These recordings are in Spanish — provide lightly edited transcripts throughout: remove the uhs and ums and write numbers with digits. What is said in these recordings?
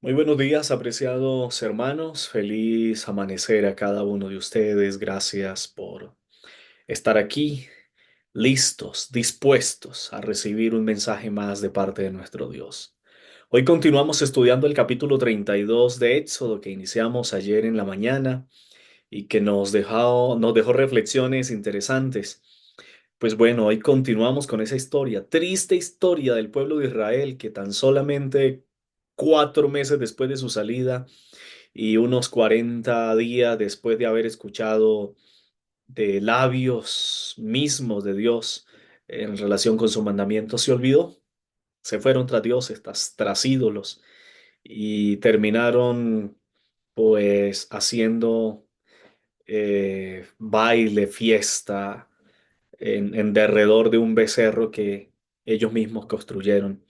Muy buenos días, apreciados hermanos. Feliz amanecer a cada uno de ustedes. Gracias por estar aquí, listos, dispuestos a recibir un mensaje más de parte de nuestro Dios. Hoy continuamos estudiando el capítulo 32 de Éxodo que iniciamos ayer en la mañana y que nos dejó reflexiones interesantes. Pues bueno, hoy continuamos con esa historia, triste historia del pueblo de Israel que tan solamente 4 meses después de su salida y unos 40 días después de haber escuchado de labios mismos de Dios en relación con su mandamiento, se olvidó, se fueron tras dioses, tras ídolos y terminaron pues haciendo baile, fiesta en derredor de un becerro que ellos mismos construyeron.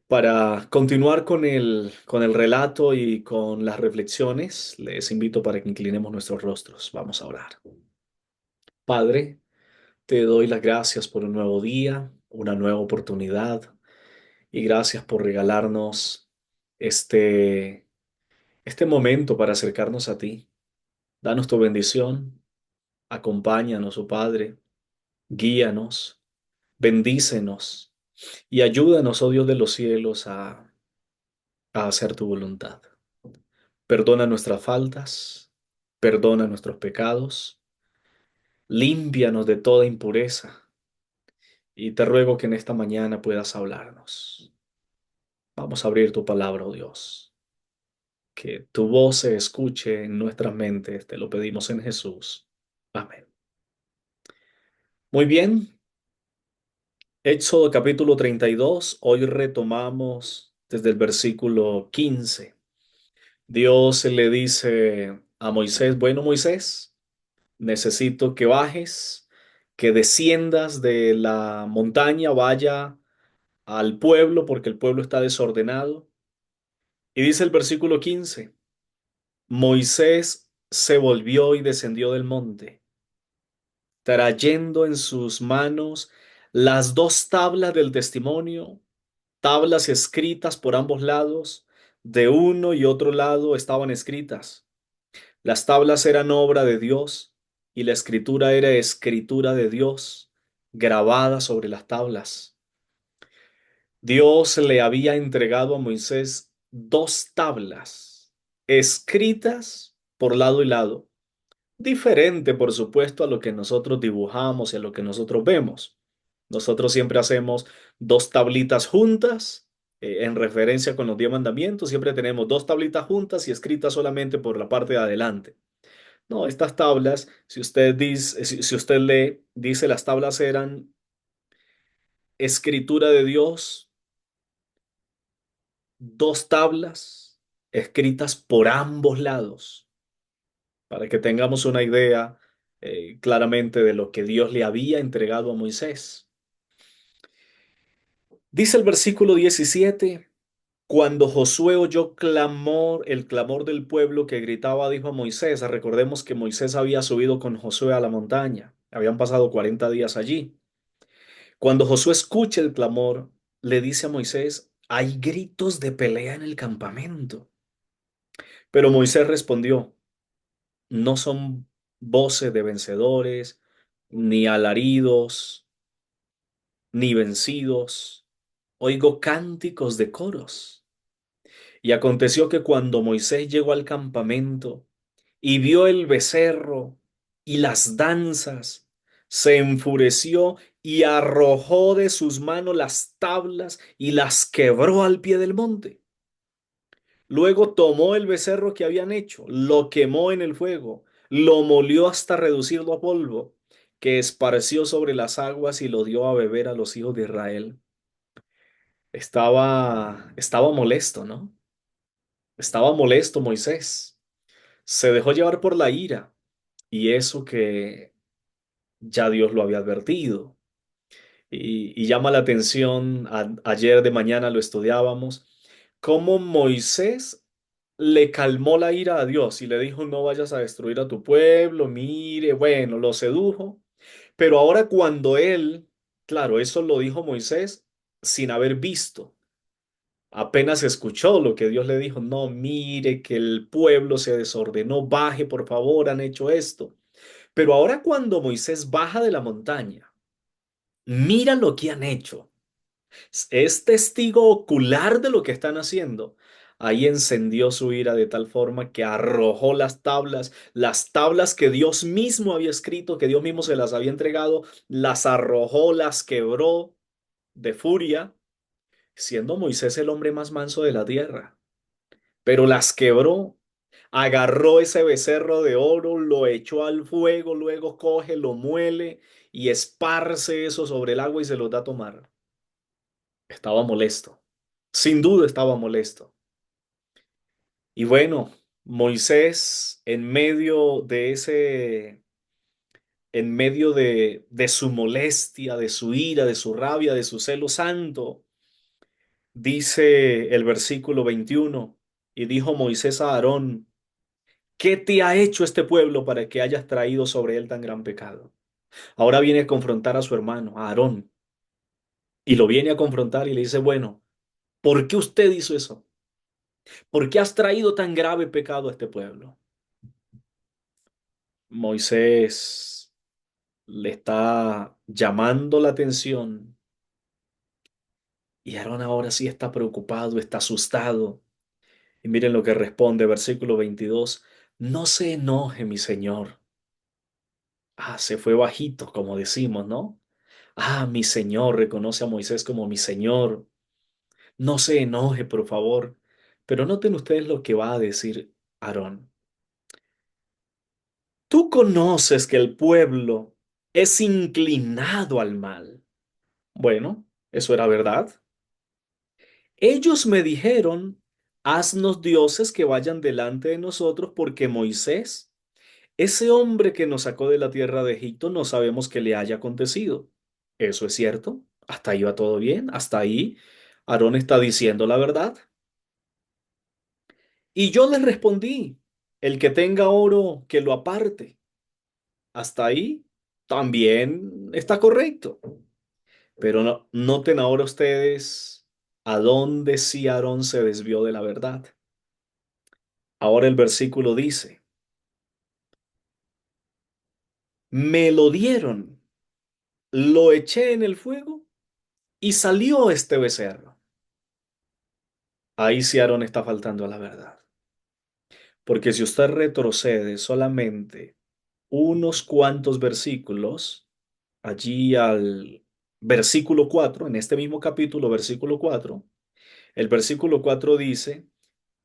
Para continuar con el relato y con las reflexiones, les invito para que inclinemos nuestros rostros. Vamos a orar. Padre, te doy las gracias por un nuevo día, una nueva oportunidad y gracias por regalarnos este, este momento para acercarnos a ti. Danos tu bendición, acompáñanos, oh Padre, guíanos, bendícenos y ayúdanos, oh Dios de los cielos, a hacer tu voluntad. Perdona nuestras faltas, perdona nuestros pecados, límpianos de toda impureza y te ruego que en esta mañana puedas hablarnos. Vamos a abrir tu palabra, oh Dios, que tu voz se escuche en nuestras mentes, te lo pedimos en Jesús. Amén. Muy bien, Éxodo capítulo 32. Hoy retomamos desde el versículo 15. Dios le dice a Moisés, bueno, Moisés, necesito que bajes, que desciendas de la montaña, vaya al pueblo, porque el pueblo está desordenado. Y dice el versículo 15, Moisés se volvió y descendió del monte, trayendo en sus manos las dos tablas del testimonio, tablas escritas por ambos lados, de uno y otro lado estaban escritas. Las tablas eran obra de Dios y la escritura era escritura de Dios grabada sobre las tablas. Dios le había entregado a Moisés dos tablas escritas por lado y lado, diferente por supuesto a lo que nosotros dibujamos y a lo que nosotros vemos. Nosotros siempre hacemos dos tablitas juntas en referencia con los 10 mandamientos, siempre tenemos dos tablitas juntas y escritas solamente por la parte de adelante. No, estas tablas, si usted lee, dice las tablas eran escritura de Dios, dos tablas escritas por ambos lados, para que tengamos una idea claramente de lo que Dios le había entregado a Moisés. Dice el versículo 17, cuando Josué oyó el clamor del pueblo que gritaba, dijo a Moisés, recordemos que Moisés había subido con Josué a la montaña, habían pasado 40 días allí. Cuando Josué escucha el clamor, le dice a Moisés, hay gritos de pelea en el campamento. Pero Moisés respondió, no son voces de vencedores, ni alaridos, ni vencidos. Oigo cánticos de coros. Y aconteció que cuando Moisés llegó al campamento y vio el becerro y las danzas, se enfureció y arrojó de sus manos las tablas y las quebró al pie del monte. Luego tomó el becerro que habían hecho, lo quemó en el fuego, lo molió hasta reducirlo a polvo, que esparció sobre las aguas y lo dio a beber a los hijos de Israel. Estaba molesto, ¿no? Estaba molesto Moisés. Se dejó llevar por la ira y eso que ya Dios lo había advertido. Y llama la atención, ayer de mañana lo estudiábamos, cómo Moisés le calmó la ira a Dios y le dijo, no vayas a destruir a tu pueblo, mire, bueno, lo sedujo. Pero ahora cuando él, claro, eso lo dijo Moisés sin haber visto. Apenas escuchó lo que Dios le dijo, no, mire que el pueblo se desordenó, baje por favor, han hecho esto. Pero ahora cuando Moisés baja de la montaña, mira lo que han hecho. Es testigo ocular de lo que están haciendo. Ahí encendió su ira de tal forma que arrojó las tablas que Dios mismo había escrito, que Dios mismo se las había entregado, las arrojó, las quebró de furia, siendo Moisés el hombre más manso de la tierra. Pero las quebró, agarró ese becerro de oro, lo echó al fuego, luego coge, lo muele y esparce eso sobre el agua y se lo da a tomar. Estaba molesto. Sin duda estaba molesto. Y bueno, Moisés, en medio de su molestia, de su ira, de su rabia, de su celo santo, dice el versículo 21, y dijo Moisés a Aarón, ¿qué te ha hecho este pueblo para que hayas traído sobre él tan gran pecado? Ahora viene a confrontar a su hermano, a Aarón, y lo viene a confrontar y le dice, bueno, ¿por qué usted hizo eso? ¿Por qué has traído tan grave pecado a este pueblo? Moisés le está llamando la atención y Aarón ahora sí está preocupado, está asustado. Y miren lo que responde, versículo 22. No se enoje, mi señor. Ah, se fue bajito, como decimos, ¿no? Ah, mi señor, reconoce a Moisés como mi señor. No se enoje, por favor. Pero noten ustedes lo que va a decir Aarón. Tú conoces que el pueblo es inclinado al mal. Bueno, eso era verdad. Ellos me dijeron, haznos dioses que vayan delante de nosotros, porque Moisés, ese hombre que nos sacó de la tierra de Egipto, no sabemos qué le haya acontecido. ¿Eso es cierto? Hasta ahí va todo bien. Hasta ahí Aarón está diciendo la verdad. Y yo les respondí, el que tenga oro, que lo aparte. Hasta ahí también está correcto. Pero noten ahora ustedes a dónde sí Aarón se desvió de la verdad. Ahora el versículo dice, me lo dieron, lo eché en el fuego y salió este becerro. Ahí sí Aarón está faltando a la verdad. Porque si usted retrocede solamente unos cuantos versículos, allí al versículo 4 en este mismo capítulo, versículo 4 el versículo 4 dice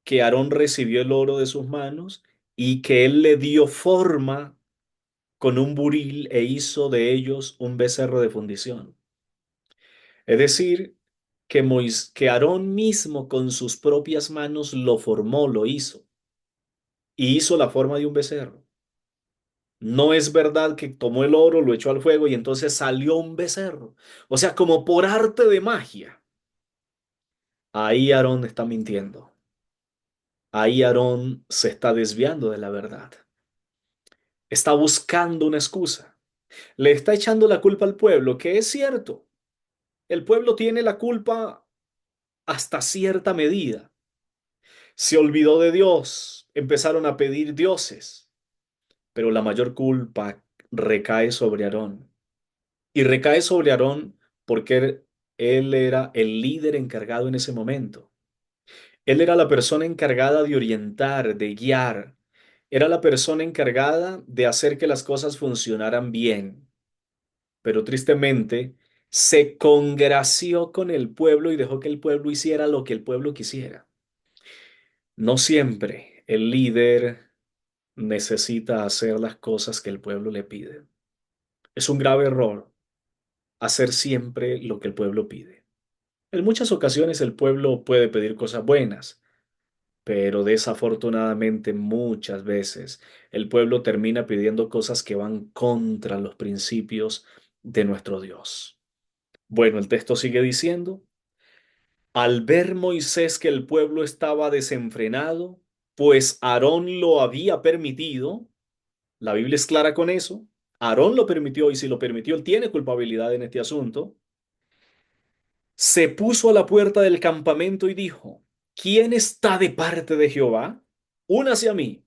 que Aarón recibió el oro de sus manos y que él le dio forma con un buril e hizo de ellos un becerro de fundición. Es decir, que Aarón mismo con sus propias manos lo formó, lo hizo, y hizo la forma de un becerro. No es verdad que tomó el oro, lo echó al fuego y entonces salió un becerro. O sea, como por arte de magia. Ahí Aarón está mintiendo. Ahí Aarón se está desviando de la verdad. Está buscando una excusa. Le está echando la culpa al pueblo, que es cierto. El pueblo tiene la culpa hasta cierta medida. Se olvidó de Dios, empezaron a pedir dioses, pero la mayor culpa recae sobre Aarón. Y recae sobre Aarón porque él era el líder encargado en ese momento. Él era la persona encargada de orientar, de guiar. Era la persona encargada de hacer que las cosas funcionaran bien. Pero tristemente se congració con el pueblo y dejó que el pueblo hiciera lo que el pueblo quisiera. No siempre el líder necesita hacer las cosas que el pueblo le pide. Es un grave error hacer siempre lo que el pueblo pide. En muchas ocasiones el pueblo puede pedir cosas buenas, pero desafortunadamente muchas veces el pueblo termina pidiendo cosas que van contra los principios de nuestro Dios. Bueno, el texto sigue diciendo, al ver Moisés que el pueblo estaba desenfrenado, pues Aarón lo había permitido, la Biblia es clara con eso, Aarón lo permitió y si lo permitió, él tiene culpabilidad en este asunto. se puso a la puerta del campamento y dijo, ¿quién está de parte de Jehová? Únase a mí.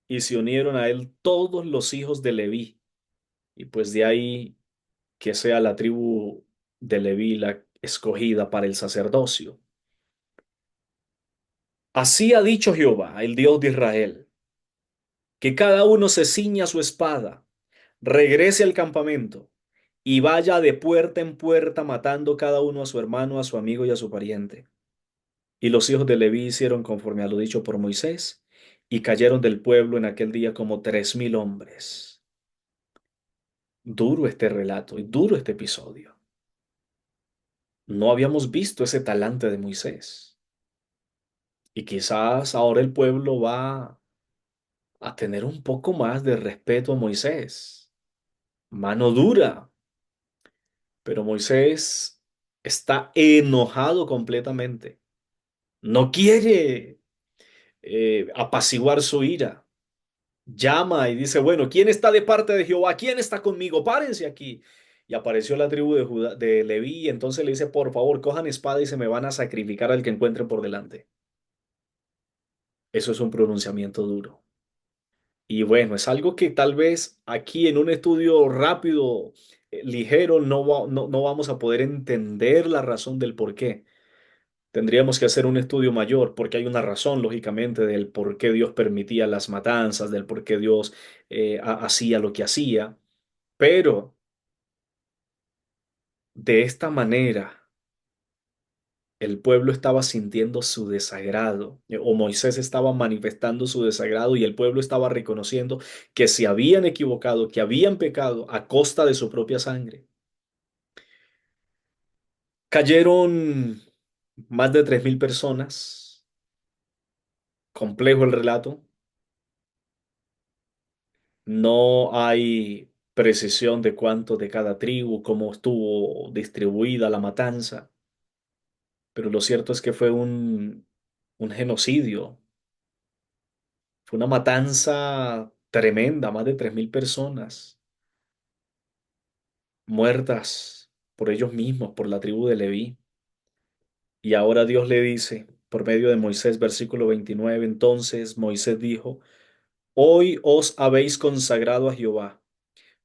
Y se unieron a él todos los hijos de Leví. Y pues de ahí que sea la tribu de Leví la escogida para el sacerdocio. Así ha dicho Jehová, el Dios de Israel, que cada uno se ciña su espada, regrese al campamento y vaya de puerta en puerta matando cada uno a su hermano, a su amigo y a su pariente. Y los hijos de Leví hicieron conforme a lo dicho por Moisés, y cayeron del pueblo en aquel día como 3000 hombres. Duro este relato y duro este episodio. No habíamos visto ese talante de Moisés. Y quizás ahora el pueblo va a tener un poco más de respeto a Moisés. Mano dura. Pero Moisés está enojado completamente. No quiere apaciguar su ira. Llama y dice, bueno, ¿quién está de parte de Jehová? ¿Quién está conmigo? Párense aquí. Y apareció la tribu de Judá, de Leví, y entonces le dice, por favor, cojan espada y se me van a sacrificar al que encuentren por delante. Eso es un pronunciamiento duro. Y bueno, es algo que tal vez aquí en un estudio rápido, ligero, no vamos a poder entender la razón del por qué. Tendríamos que hacer un estudio mayor, porque hay una razón, lógicamente, del por qué Dios permitía las matanzas, del por qué Dios hacía lo que hacía. Pero de esta manera, el pueblo estaba sintiendo su desagrado, o Moisés estaba manifestando su desagrado y el pueblo estaba reconociendo que se habían equivocado, que habían pecado a costa de su propia sangre. Cayeron más de 3000 personas. Complejo el relato. No hay precisión de cuánto de cada tribu, cómo estuvo distribuida la matanza, pero lo cierto es que fue un genocidio. Fue una matanza tremenda, más de 3000 personas muertas por ellos mismos, por la tribu de Leví. Y ahora Dios le dice, por medio de Moisés, versículo 29, entonces Moisés dijo, hoy os habéis consagrado a Jehová,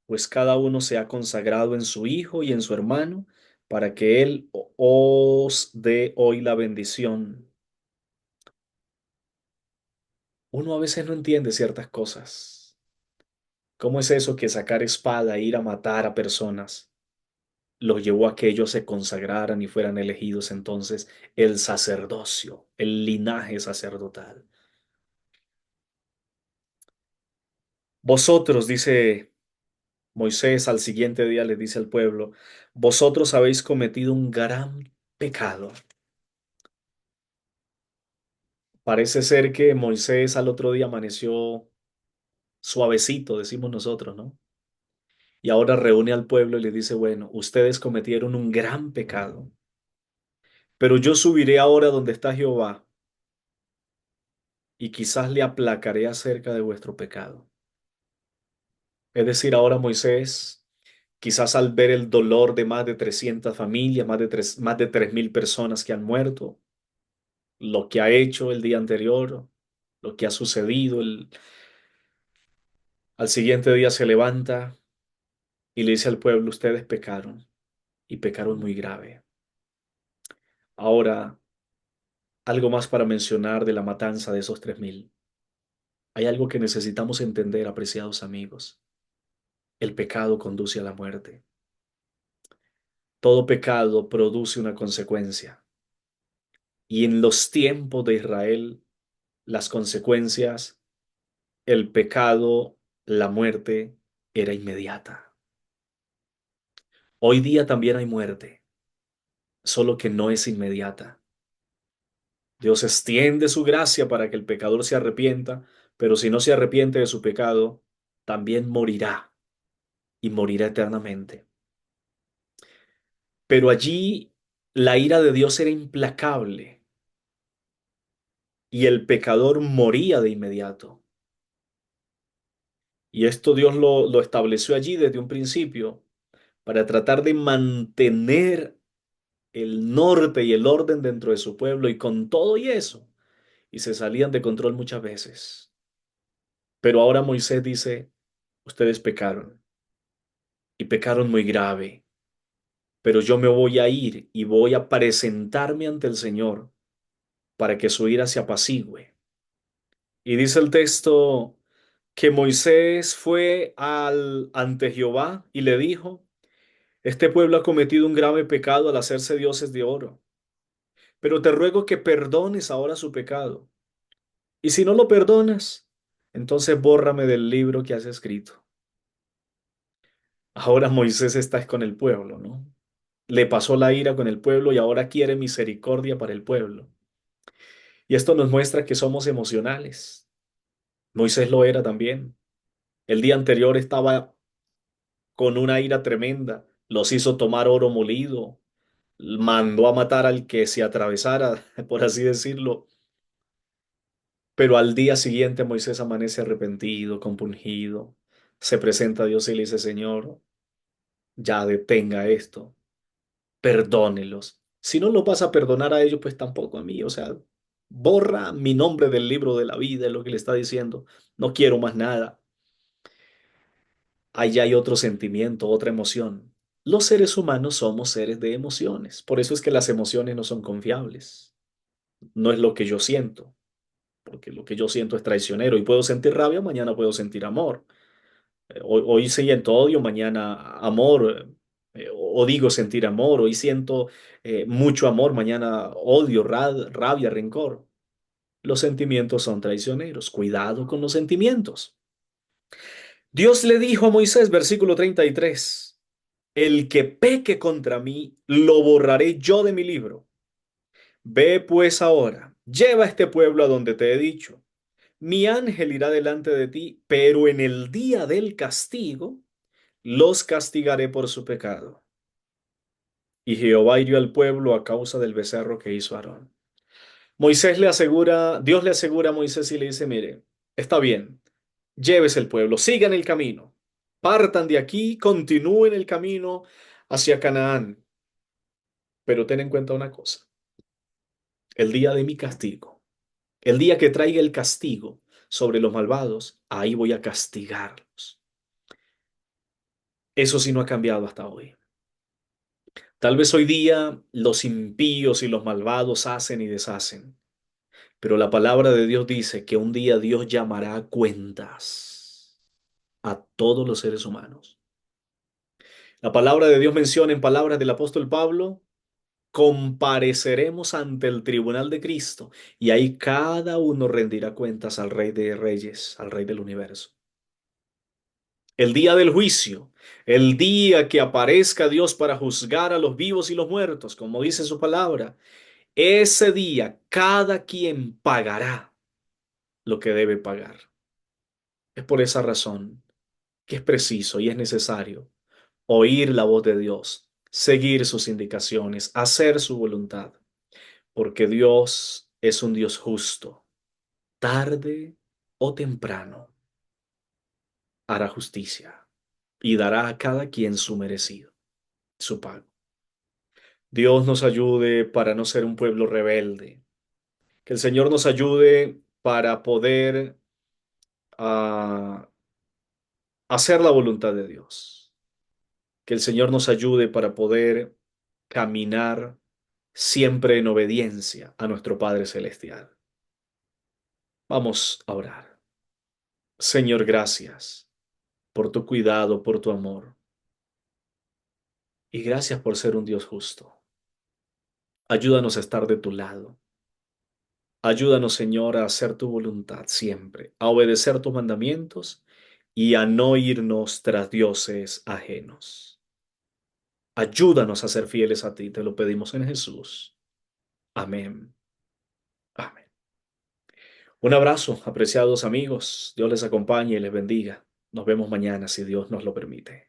pues cada uno se ha consagrado en su hijo y en su hermano, para que él os dé hoy la bendición. Uno a veces no entiende ciertas cosas. ¿Cómo es eso que sacar espada e ir a matar a personas los llevó a que ellos se consagraran y fueran elegidos entonces el sacerdocio, el linaje sacerdotal? Vosotros, dice Moisés al siguiente día, le dice al pueblo, vosotros habéis cometido un gran pecado. Parece ser que Moisés al otro día amaneció suavecito, decimos nosotros, ¿no? Y ahora reúne al pueblo y le dice, bueno, ustedes cometieron un gran pecado, pero yo subiré ahora donde está Jehová y quizás le aplacaré acerca de vuestro pecado. Es decir, ahora Moisés, quizás al ver el dolor de más de 300 familias, más de 3000 personas que han muerto, lo que ha hecho el día anterior, lo que ha sucedido, al siguiente día se levanta y le dice al pueblo, ustedes pecaron y pecaron muy grave. Ahora, algo más para mencionar de la matanza de esos 3000. Hay algo que necesitamos entender, apreciados amigos. El pecado conduce a la muerte. Todo pecado produce una consecuencia. Y en los tiempos de Israel, las consecuencias, el pecado, la muerte, era inmediata. Hoy día también hay muerte, solo que no es inmediata. Dios extiende su gracia para que el pecador se arrepienta, pero si no se arrepiente de su pecado, también morirá y morirá eternamente. Pero allí la ira de Dios era implacable y el pecador moría de inmediato. Y esto Dios lo estableció allí desde un principio para tratar de mantener el norte y el orden dentro de su pueblo y con todo y eso, y se salían de control muchas veces. Pero ahora Moisés dice, ustedes pecaron y pecaron muy grave, pero yo me voy a ir y voy a presentarme ante el Señor para que su ira se apacigüe. Y dice el texto que Moisés fue ante Jehová y le dijo, este pueblo ha cometido un grave pecado al hacerse dioses de oro, pero te ruego que perdones ahora su pecado. Y si no lo perdonas, entonces bórrame del libro que has escrito. Ahora Moisés está con el pueblo, ¿no? Le pasó la ira con el pueblo y ahora quiere misericordia para el pueblo. Y esto nos muestra que somos emocionales. Moisés lo era también. El día anterior estaba con una ira tremenda. Los hizo tomar oro molido. Mandó a matar al que se atravesara, por así decirlo. Pero al día siguiente Moisés amanece arrepentido, compungido. Se presenta a Dios y le dice, Señor, ya detenga esto. Perdónelos. Si no lo vas a perdonar a ellos, pues tampoco a mí. O sea, borra mi nombre del libro de la vida, es lo que le está diciendo. No quiero más nada. Allá hay otro sentimiento, otra emoción. Los seres humanos somos seres de emociones. Por eso es que las emociones no son confiables. No es lo que yo siento, porque lo que yo siento es traicionero y puedo sentir rabia, mañana puedo sentir amor. Hoy siento odio, mañana amor, o digo sentir amor, hoy siento mucho amor, mañana odio, rabia, rencor. Los sentimientos son traicioneros, cuidado con los sentimientos. Dios le dijo a Moisés, versículo 33, el que peque contra mí, lo borraré yo de mi libro. Ve pues ahora, lleva a este pueblo a donde te he dicho. Mi ángel irá delante de ti, pero en el día del castigo los castigaré por su pecado. Y Jehová hirió al pueblo a causa del becerro que hizo Aarón. Dios le asegura a Moisés y le dice, mire, está bien, llévese el pueblo, sigan el camino, partan de aquí, continúen el camino hacia Canaán, pero ten en cuenta una cosa, el día de mi castigo, el día que traiga el castigo sobre los malvados, ahí voy a castigarlos. Eso sí no ha cambiado hasta hoy. Tal vez hoy día los impíos y los malvados hacen y deshacen, pero la palabra de Dios dice que un día Dios llamará a cuentas a todos los seres humanos. La palabra de Dios menciona en palabras del apóstol Pablo, compareceremos ante el tribunal de Cristo y ahí cada uno rendirá cuentas al Rey de Reyes, al Rey del universo. El día del juicio, el día que aparezca Dios para juzgar a los vivos y los muertos, como dice su palabra. Ese día cada quien pagará lo que debe pagar. Es por esa razón que es preciso y es necesario oír la voz de Dios, seguir sus indicaciones, hacer su voluntad, porque Dios es un Dios justo. Tarde o temprano hará justicia y dará a cada quien su merecido, su pago. Dios nos ayude para no ser un pueblo rebelde. Que el Señor nos ayude para poder a hacer la voluntad de Dios. Que el Señor nos ayude para poder caminar siempre en obediencia a nuestro Padre Celestial. Vamos a orar. Señor, gracias por tu cuidado, por tu amor. Y gracias por ser un Dios justo. Ayúdanos a estar de tu lado. Ayúdanos, Señor, a hacer tu voluntad siempre, a obedecer tus mandamientos y a no irnos tras dioses ajenos. Ayúdanos a ser fieles a ti, te lo pedimos en Jesús. Amén. Amén. Un abrazo, apreciados amigos. Dios les acompañe y les bendiga. Nos vemos mañana si Dios nos lo permite.